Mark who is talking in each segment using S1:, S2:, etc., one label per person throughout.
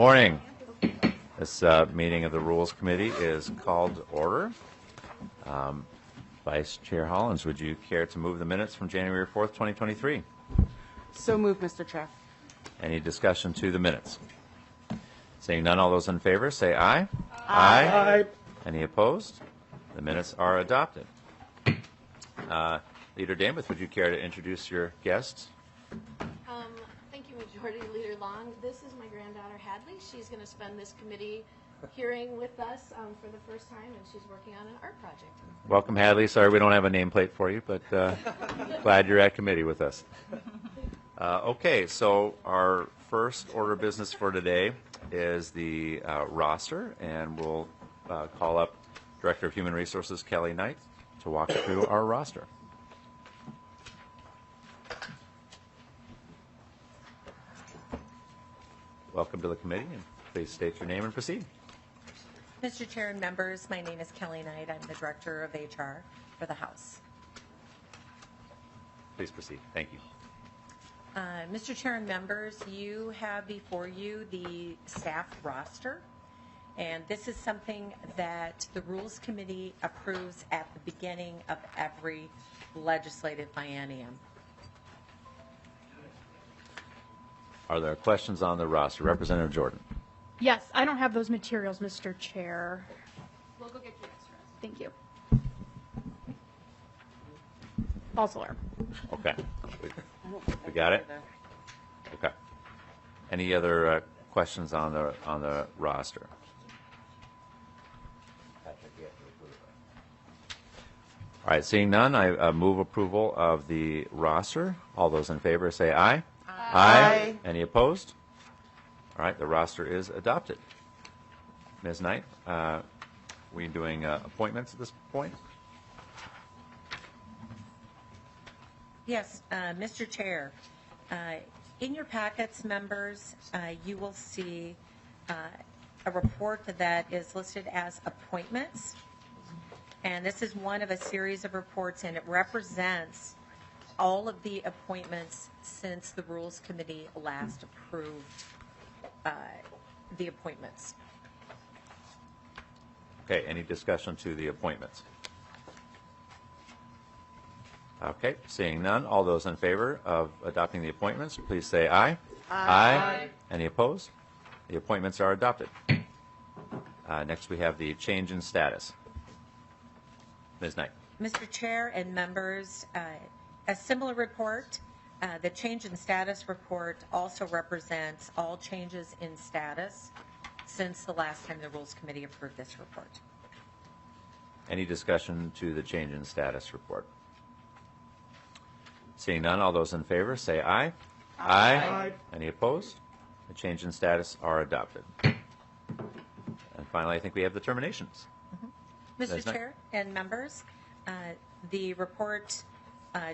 S1: Morning. This meeting of the Rules Committee is called to order. Vice Chair Hollins, would you care to move the minutes from January 4th, 2023?
S2: So moved, Mr. Chair.
S1: Any discussion to the minutes? Seeing none, all those in favor say aye.
S2: Aye.
S1: Any opposed? The minutes are adopted. Leader Damath, would you care to introduce your guests?
S3: Thank you, Majority Leader Long. This is my granddaughter, Hadley. She's going to spend this committee hearing with us for the first time, and she's working on an art project.
S1: Welcome, Hadley. Sorry we don't have a nameplate for you, but glad you're at committee with us. Okay, so our first order of business for today is the roster, and we'll call up Director of Human Resources, Kelly Knight, to walk through our roster. Welcome to the committee, and please state your name and proceed.
S4: Mr. Chair and members, my name is Kelly Knight. I'm the Director of HR for the House.
S1: Please proceed. Thank you.
S4: Mr. Chair and members, you have before you the staff roster, and this is something that the Rules Committee approves at the beginning of every legislative biennium.
S1: Are there questions on the roster? Representative Jordan.
S5: Yes, I don't have those materials, Mr. Chair.
S3: We'll go get you extras.
S5: Thank you. False alarm.
S1: Okay. We got it? Okay. Any other questions on the roster? All right, seeing none, I move approval of the roster. All those in favor say aye. Aye. Any opposed? All right, the roster is adopted. Ms. Knight, we doing appointments at this point?
S4: Yes, Mr. Chair, in your packets, members, you will see a report that is listed as appointments. And this is one of a series of reports, and it represents all of the appointments since the Rules Committee last approved the appointments.
S1: Okay, any discussion to the appointments? Okay, seeing none, all those in favor of adopting the appointments, please say aye. Aye. Any opposed? The appointments are adopted. Next, we have the change in status. Ms. Knight.
S4: Mr. Chair and members, a similar report, the change in status report also represents all changes in status since the last time the Rules Committee approved this report.
S1: Any discussion to the change in status report? Seeing none, all those in favor say aye. Aye. Any opposed? The change in status are adopted. And finally, I think we have the terminations.
S4: Mr. Chair and members, the report,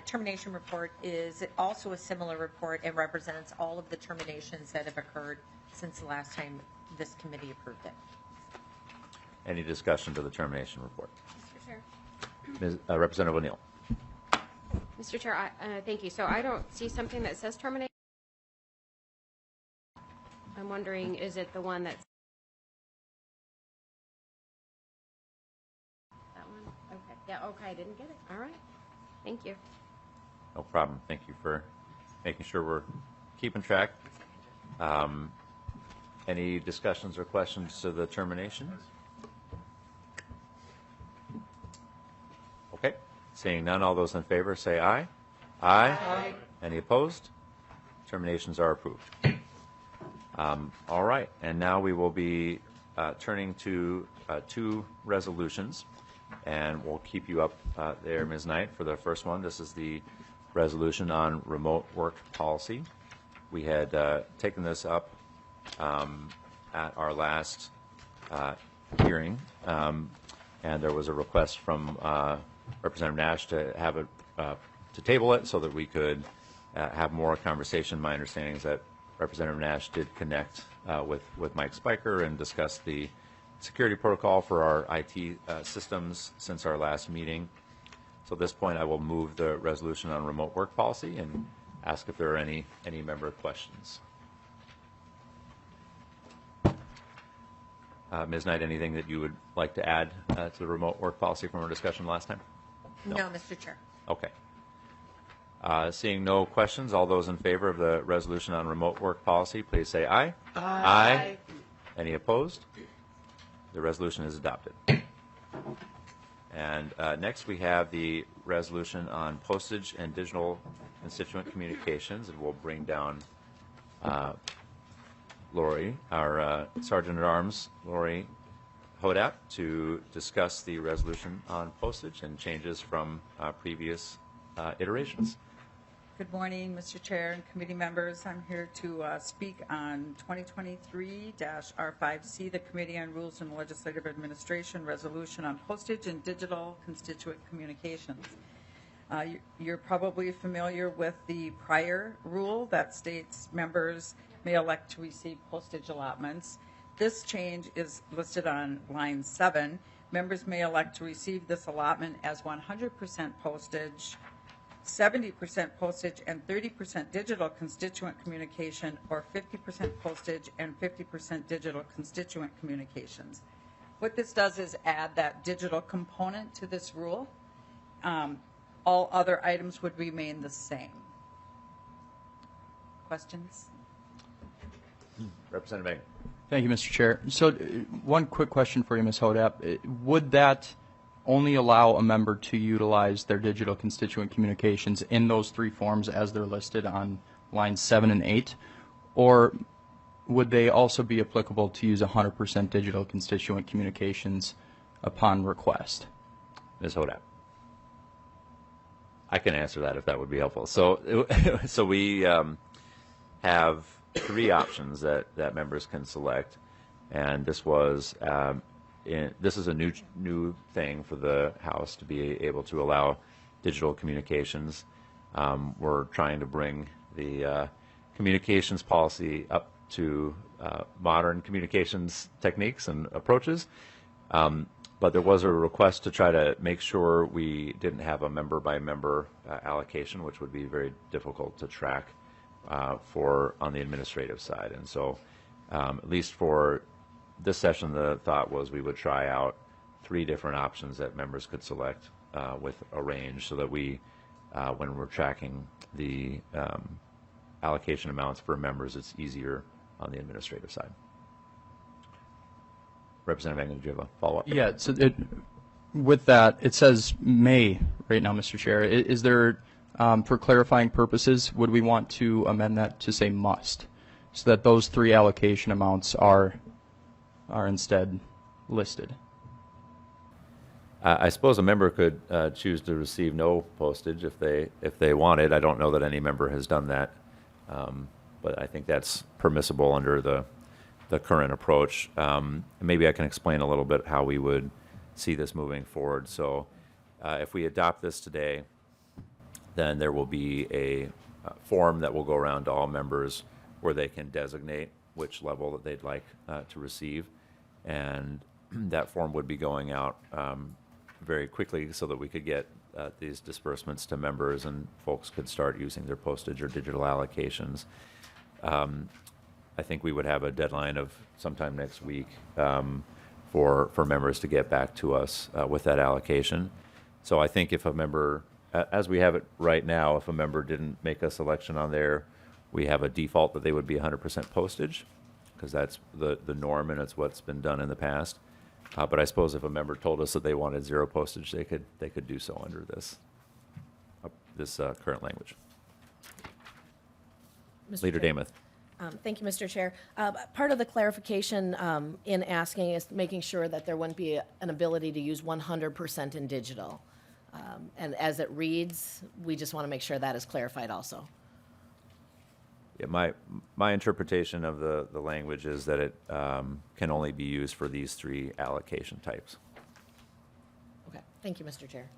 S4: termination report is also a similar report and represents all of the terminations that have occurred since the last time this committee approved it.
S1: Any discussion to the termination report?
S6: Mr. Chair.
S1: Ms. Representative O'Neill.
S6: Mr. Chair, thank you. So I don't see something that says terminate. I'm wondering, is it the one that's that one? Okay. Yeah, okay, I didn't get it. All right. Thank you.
S1: No problem. Thank you for making sure we're keeping track. Any discussions or questions to the termination? Okay. Seeing none, all those in favor say aye. Aye. Any opposed? Terminations are approved. All right. And now we will be turning to two resolutions. And we'll keep you up there, Ms. Knight, for the first one. This is the resolution on remote work policy. We had taken this up at our last hearing, and there was a request from Representative Nash to have it to table it so that we could have more conversation. My understanding is that Representative Nash did connect with Mike Spiker and discuss the security protocol for our IT systems since our last meeting. So at this point, I will move the resolution on remote work policy and ask if there are any member questions. Ms. Knight, anything that you would like to add to the remote work policy from our discussion last time?
S4: No, Mr. Chair.
S1: Okay. Seeing no questions, all those in favor of the resolution on remote work policy, please say aye. Aye. Any opposed? The resolution is adopted. And next we have the resolution on postage and digital constituent communications, and we'll bring down Lori, our Sergeant at Arms, Lori Hodap, to discuss the resolution on postage and changes from previous iterations.
S7: Good morning, Mr. Chair and committee members. I'm here to speak on 2023-R5C, the Committee on Rules and Legislative Administration Resolution on Postage and Digital Constituent Communications. You're probably familiar with the prior rule that states members may elect to receive postage allotments. This change is listed on line 7. Members may elect to receive this allotment as 100% postage, 70% postage, and 30% digital constituent communication, or 50% postage and 50% digital constituent communications. What this does is add that digital component to this rule. All other items would remain the same. Questions?
S1: Representative Megan.
S8: Thank you, Mr. Chair. So one quick question for you, Ms. Hodap. Would that only allow a member to utilize their digital constituent communications in those three forms as they're listed on lines 7 and 8? Or would they also be applicable to use 100% digital constituent communications upon request?
S1: Ms. Hodap. I can answer that if that would be helpful. So we have three options that members can select, and this was this is a new thing for the House to be able to allow digital communications. We're trying to bring the communications policy up to modern communications techniques and approaches. But there was a request to try to make sure we didn't have a member-by-member allocation, which would be very difficult to track on the administrative side. And so at least for this session, the thought was we would try out three different options that members could select with a range so that we, when we're tracking the allocation amounts for members, it's easier on the administrative side. Representative Engen, do you have a follow-up?
S8: Yeah, so with that, it says may right now, Mr. Chair. Is there, for clarifying purposes, would we want to amend that to say must, so that those three allocation amounts are instead listed?
S1: I suppose a member could choose to receive no postage if they wanted. I don't know that any member has done that, but I think that's permissible under the current approach. Maybe I can explain a little bit how we would see this moving forward. So if we adopt this today, then there will be a form that will go around to all members where they can designate which level that they'd like to receive. And that form would be going out very quickly so that we could get these disbursements to members and folks could start using their postage or digital allocations. I think we would have a deadline of sometime next week for members to get back to us with that allocation. So I think if a member, as we have it right now, if a member didn't make a selection on there, we have a default that they would be 100% postage, because that's the norm and it's what's been done in the past. But I suppose if a member told us that they wanted zero postage, they could do so under this current language.
S9: Mr.
S1: Leader
S9: Chair.
S1: Damath.
S9: Thank you, Mr. Chair. Part of the clarification in asking is making sure that there wouldn't be an ability to use 100% in digital. And as it reads, we just want to make sure that is clarified also.
S1: Yeah, my interpretation of the language is that it can only be used for these three allocation types.
S9: Okay. Thank you, Mr. Chair.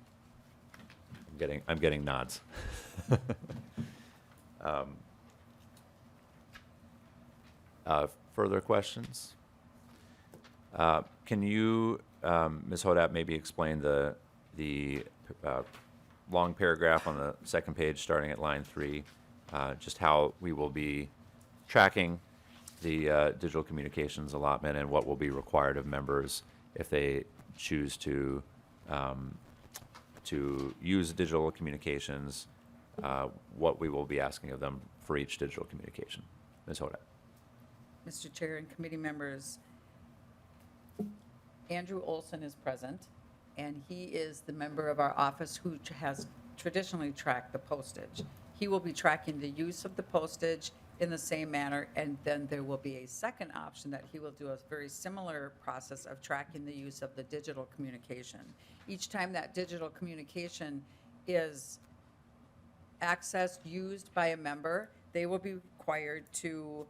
S1: I'm getting nods. Further questions? Can you, Ms. Hodap, maybe explain the long paragraph on the second page starting at line 3, just how we will be tracking the digital communications allotment and what will be required of members if they choose to use digital communications, what we will be asking of them for each digital communication. Ms. Hodak.
S7: Mr. Chair and committee members, Andrew Olson is present, and he is the member of our office who has traditionally tracked the postage. He will be tracking the use of the postage in the same manner, and then there will be a second option that he will do a very similar process of tracking the use of the digital communication. Each time that digital communication is accessed, used by a member, they will be required to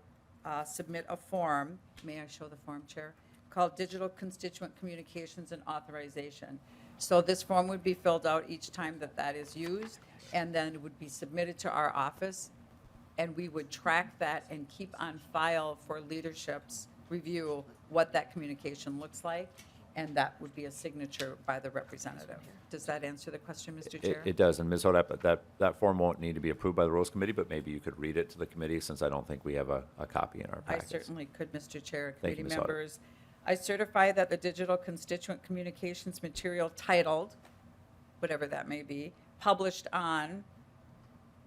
S7: submit a form, may I show the form, Chair, called Digital Constituent Communications and Authorization. So this form would be filled out each time that that is used, and then it would be submitted to our office, and we would track that and keep on file for leadership's review what that communication looks like, and that would be a signature by the representative. Does that answer the question, Mr. Chair?
S1: It does, and Ms. Hodak, that form won't need to be approved by the Rules Committee, but maybe you could read it to the committee, since I don't think we have a copy in our
S7: I
S1: packets.
S7: certainly could, Mr. Chair,
S1: Thank you,
S7: committee
S1: Ms. Hodder.
S7: members. I certify that the digital constituent communications material titled, whatever that may be, published on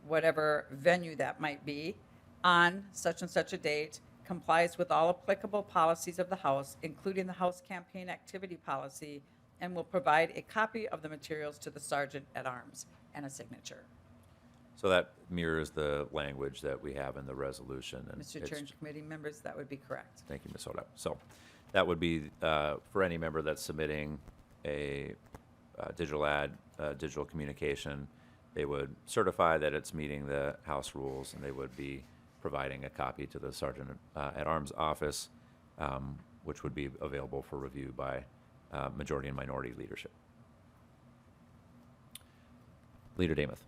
S7: whatever venue that might be, on such and such a date, complies with all applicable policies of the House, including the House campaign activity policy, and will provide a copy of the materials to the Sergeant at Arms and a signature.
S1: So that mirrors the language that we have in the resolution. And
S7: Mr. Chair
S1: it's-
S7: and committee members, that would be correct.
S1: Thank you, Ms. Hodak. So that would be for any member that's submitting a digital ad, digital communication. They would certify that it's meeting the House rules, and they would be providing a copy to the Sergeant at Arms office, which would be available for review by majority and minority leadership. Leader Damath.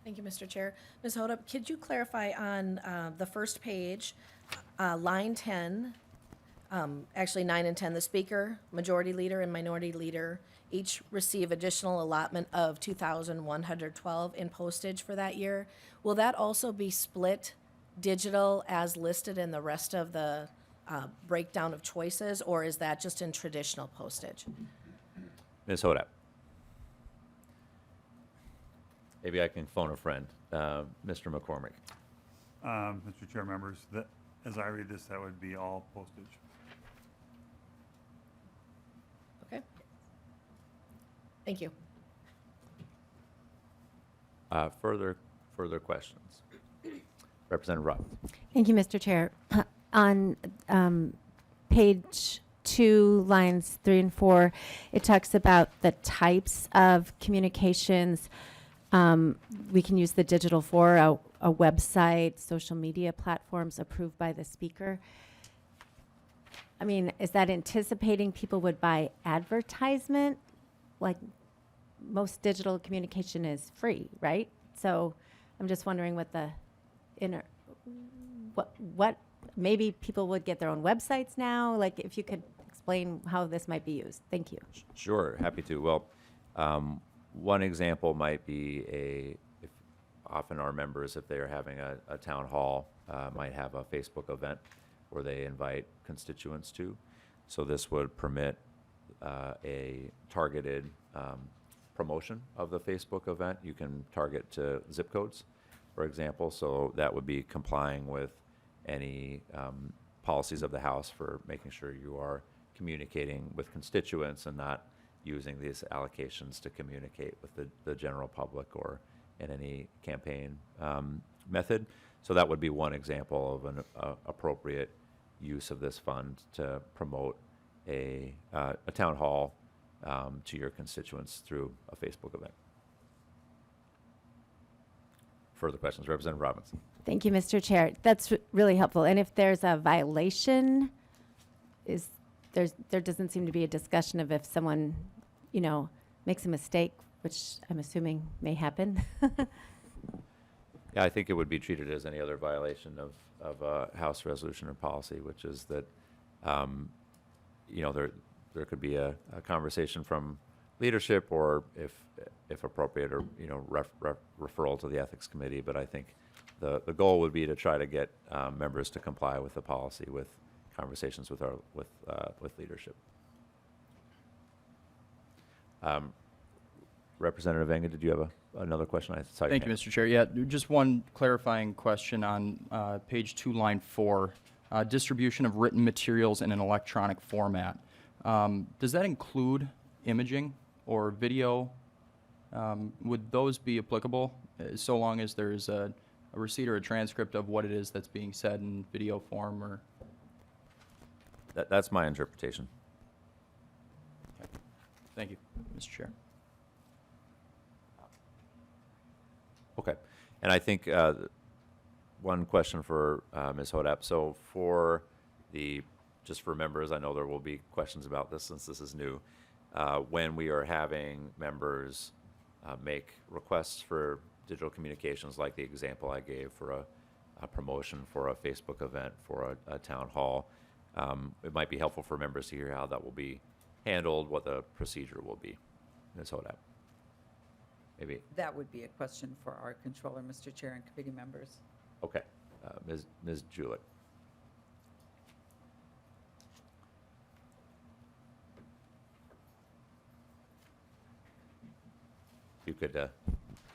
S9: Thank you, Mr. Chair. Ms. Hodup, could you clarify on the first page, line 10, actually 9 and 10, the speaker, majority leader, and minority leader each receive additional allotment of $2,112 in postage for that year. Will that also be split digital as listed in the rest of the breakdown of choices, or is that just in traditional postage?
S1: Ms. Hodak. Maybe I can phone a friend. Mr. McCormick.
S10: Mr. Chair, members, that, as I read this, that would be all postage.
S9: Okay. Thank you.
S1: Further questions? Representative Robb.
S11: Thank you, Mr. Chair. On page 2, lines 3 and 4, it talks about the types of communications we can use the digital for, a website, social media platforms approved by the speaker. I mean, is that anticipating people would buy advertisement? Like, most digital communication is free, right? So I'm just wondering what the what maybe people would get their own websites now. Like, if you could explain how this might be used. Thank you.
S1: Sure, happy to. Well, one example might be if often our members, if they're having a town hall, might have a Facebook event where they invite constituents to. So this would permit a targeted promotion of the Facebook event. You can target to zip codes, for example, so that would be complying with any policies of the House for making sure you are communicating with constituents and not using these allocations to communicate with the general public or in any campaign method. So that would be one example of an appropriate use of this fund to promote a town hall to your constituents through a Facebook event. Further questions? Representative Robinson.
S11: Thank you, Mr. Chair. That's really helpful. And if there's a violation, there doesn't seem to be a discussion of if someone, makes a mistake, which I'm assuming may happen.
S1: Yeah, I think it would be treated as any other violation of a House resolution or policy, which is that, there could be a conversation from leadership, or if appropriate, or referral to the ethics committee. But I think the goal would be to try to get members to comply with the policy with conversations with with leadership. Representative Enga, did you have another question? I saw your
S8: Thank you,
S1: hand.
S8: Mr. Chair. Yeah, just one clarifying question on page 2, line 4, distribution of written materials in an electronic format. Does that include imaging or video? Would those be applicable so long as there's a receipt or a transcript of what it is that's being said in video form? Or
S1: That's my interpretation.
S8: Thank you, Mr. Chair.
S1: Okay. And I think one question for Ms. Hodap. So for just for members, I know there will be questions about this since this is new. When we are having members make requests for digital communications, like the example I gave for a promotion for a Facebook event, for a town hall, it might be helpful for members to hear how that will be handled, what the procedure will be. Ms. Hodap. Maybe.
S7: That would be a question for our controller, Mr. Chair, and committee members.
S1: Okay. Ms. Julick. You could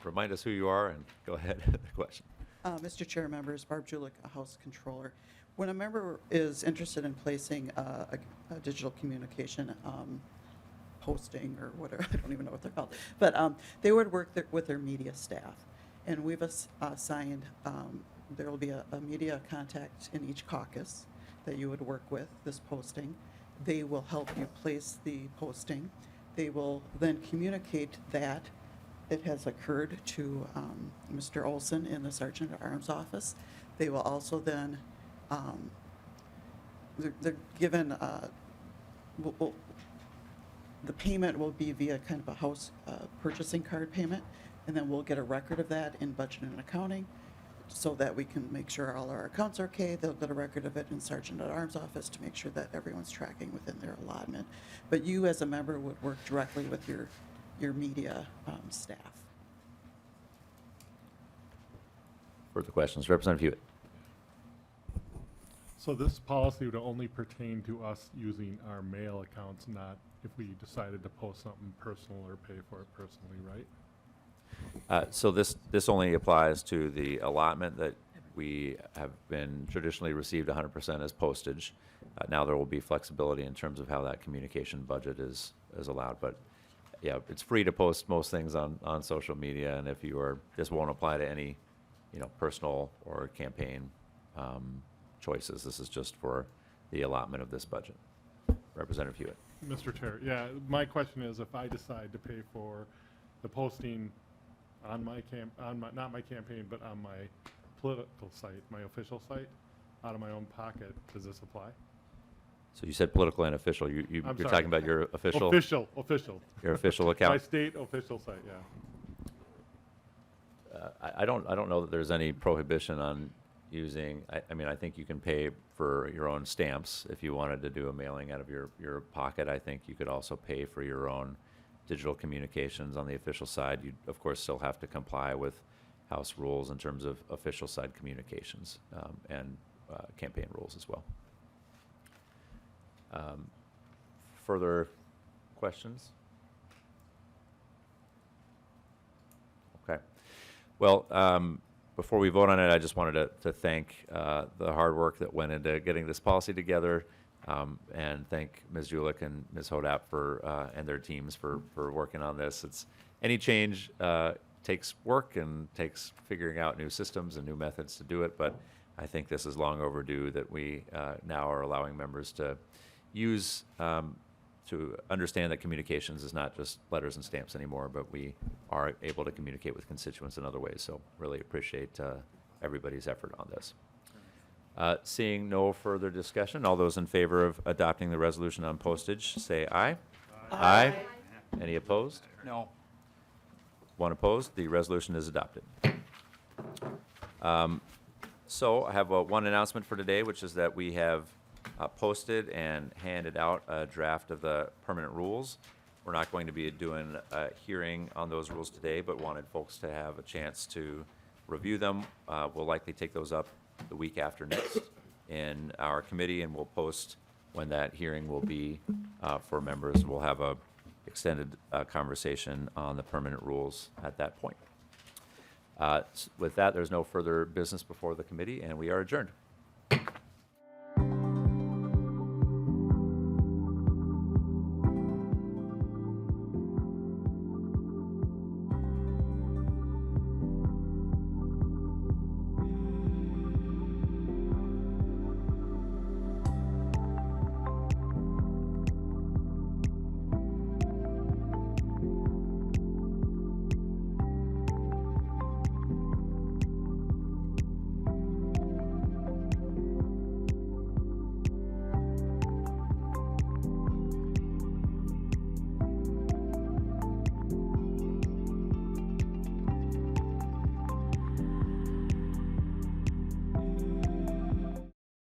S1: remind us who you are and go ahead with the question.
S2: Mr. Chair, members, Barb Julick, a House Controller. When a member is interested in placing a digital communication posting or whatever, I don't even know what they're called, but they would work with their media staff. And we've assigned, there will be a media contact in each caucus that you would work with this posting. They will help you place the posting. They will then communicate that it has occurred to Mr. Olson in the Sergeant at Arms office. They will also then, they're given, the payment will be via kind of a house purchasing card payment, and then we'll get a record of that in budget and accounting so that we can make sure all our accounts are okay. They'll get a record of it in Sergeant at Arms office to make sure that everyone's tracking within their allotment. But you as a member would work directly with your media staff.
S1: Further questions? Representative Hewitt.
S12: So this policy would only pertain to us using our mail accounts, not if we decided to post something personal or pay for it personally, right?
S1: So this only applies to the allotment that we have been traditionally received 100% as postage. Now there will be flexibility in terms of how that communication budget is allowed. But yeah, it's free to post most things on social media, and if you are, this won't apply to any, personal or campaign choices. This is just for the allotment of this budget. Representative Hewitt.
S12: Mr. Chair, yeah, my question is if I decide to pay for the posting on my not my campaign, but on my political site, my official site, out of my own pocket, does this apply?
S1: So you said political and official. You're
S12: sorry.
S1: talking about your official?
S12: Official.
S1: Your official account?
S12: My state official site, yeah.
S1: I don't know that there's any prohibition on using, I think you can pay for your own stamps if you wanted to do a mailing out of your pocket. I think you could also pay for your own digital communications on the official side. You'd, of course, still have to comply with House rules in terms of official side communications and campaign rules as well. Further questions? Okay. Well, before we vote on it, I just wanted to thank the hard work that went into getting this policy together, and thank Ms. Julick and Ms. Hodap and their teams for working on this. Any change takes work and takes figuring out new systems and new methods to do it, but I think this is long overdue that we now are allowing members to use to understand that communications is not just letters and stamps anymore, but we are able to communicate with constituents in other ways. So really appreciate everybody's effort on this. Seeing no further discussion, all those in favor of adopting the resolution on postage, say aye. Aye. Any opposed?
S8: No.
S1: One opposed. The resolution is adopted. So I have one announcement for today, which is that we have posted and handed out a draft of the permanent rules. We're not going to be doing a hearing on those rules today, but wanted folks to have a chance to review them. We'll likely take those up the week after next in our committee, and we'll post when that hearing will be for members. We'll have a extended conversation on the permanent rules at that point. With that, there's no further business before the committee, and we are adjourned.